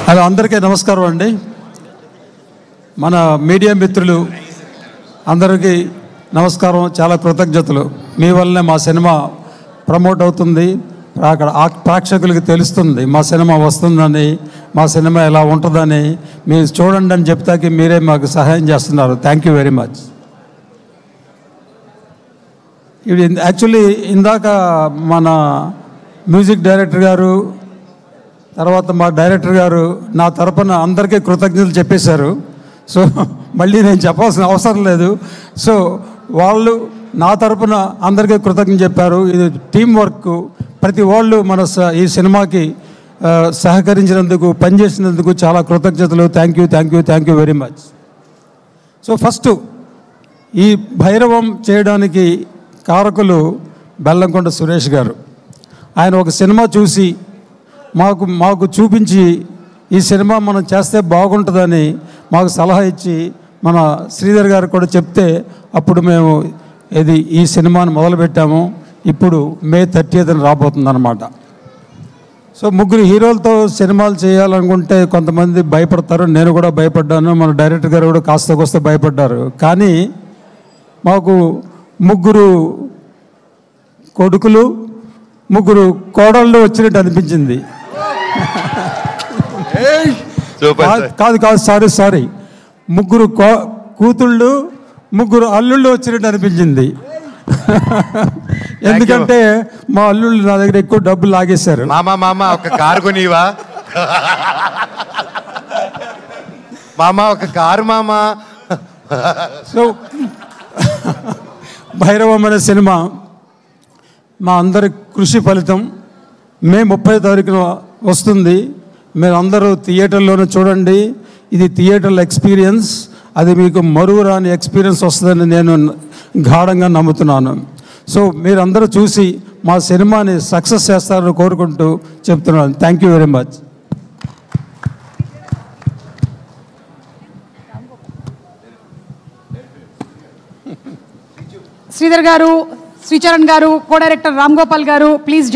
Hello, అందరికీ నమస్కారం అండి. మన మీడియా మిత్రులు అందరికీ నమస్కారం, చాలా కృతజ్ఞతలు. మీ వల్లనే మా సినిమా ప్రమోట్ అవుతుంది, అక్కడ ప్రేక్షకులకి తెలుస్తుంది మా సినిమా వస్తుందని, మా సినిమా ఎలా ఉంటుందని. మీరు చూడండి అని చెప్తాకి మీరే మాకు సహాయం చేస్తున్నారు. Thank you very much. ఇది యాక్చువల్లీ ఇందాక మన మ్యూజిక్ డైరెక్టర్ గారు, తర్వాత మా డైరెక్టర్ గారు నా తరపున అందరికీ కృతజ్ఞతలు చెప్పేశారు. సో మళ్ళీ నేను చెప్పాల్సిన అవసరం లేదు. సో వాళ్ళు నా తరపున అందరికీ కృతజ్ఞతలు చెప్పారు. ఇది టీం వర్క్. ప్రతి వాళ్ళు మన ఈ సినిమాకి సహకరించినందుకు, పనిచేసినందుకు చాలా కృతజ్ఞతలు. Thank you very much. So first ఈ భైరవం చేయడానికి కారకులు బెల్లంకొండ సురేష్ గారు. ఆయన ఒక సినిమా చూసి మాకు చూపించి ఈ సినిమా మనం చేస్తే బాగుంటుందని మాకు సలహా ఇచ్చి, మన శ్రీధర్ గారు కూడా చెప్తే అప్పుడు మేము ఈ సినిమాని మొదలుపెట్టాము. ఇప్పుడు May 30th రాబోతుందన్నమాట. సో ముగ్గురు హీరోలతో సినిమాలు చేయాలనుకుంటే కొంతమంది భయపడతారు. నేను కూడా భయపడ్డాను, మన డైరెక్టర్ గారు కూడా కాస్త భయపడ్డారు. కానీ మాకు ముగ్గురు కొడుకులు, ముగ్గురు కోడళ్ళు వచ్చినట్టు అనిపించింది. కాదు సారీ, ముగ్గురు కూతుళ్ళు, ముగ్గురు అల్లుళ్ళు వచ్చినట్టు అనిపించింది. ఎందుకంటే మా అల్లుళ్ళు నా దగ్గర ఎక్కువ డబ్బులు లాగేశారు. మామ ఒక కారు కొనివా, ఒక కారు మామ. సో భైరవం అనే సినిమా మా అందరి కృషి ఫలితం. May 30th వస్తుంది. మీరు అందరూ థియేటర్లోనే చూడండి. ఇది థియేటర్ల ఎక్స్పీరియన్స్, అది మీకు మరువురాని ఎక్స్పీరియన్స్ వస్తుందని నేను గాఢంగా నమ్ముతున్నాను. సో మీరందరూ చూసి మా సినిమాని సక్సెస్ చేస్తారని కోరుకుంటూ చెప్తున్నాను. Thank you very much. Sridhar గారు, శ్రీచరణ్ గారు, కో డైరెక్టర్ రామ్ గోపాల్ గారు, ప్లీజ్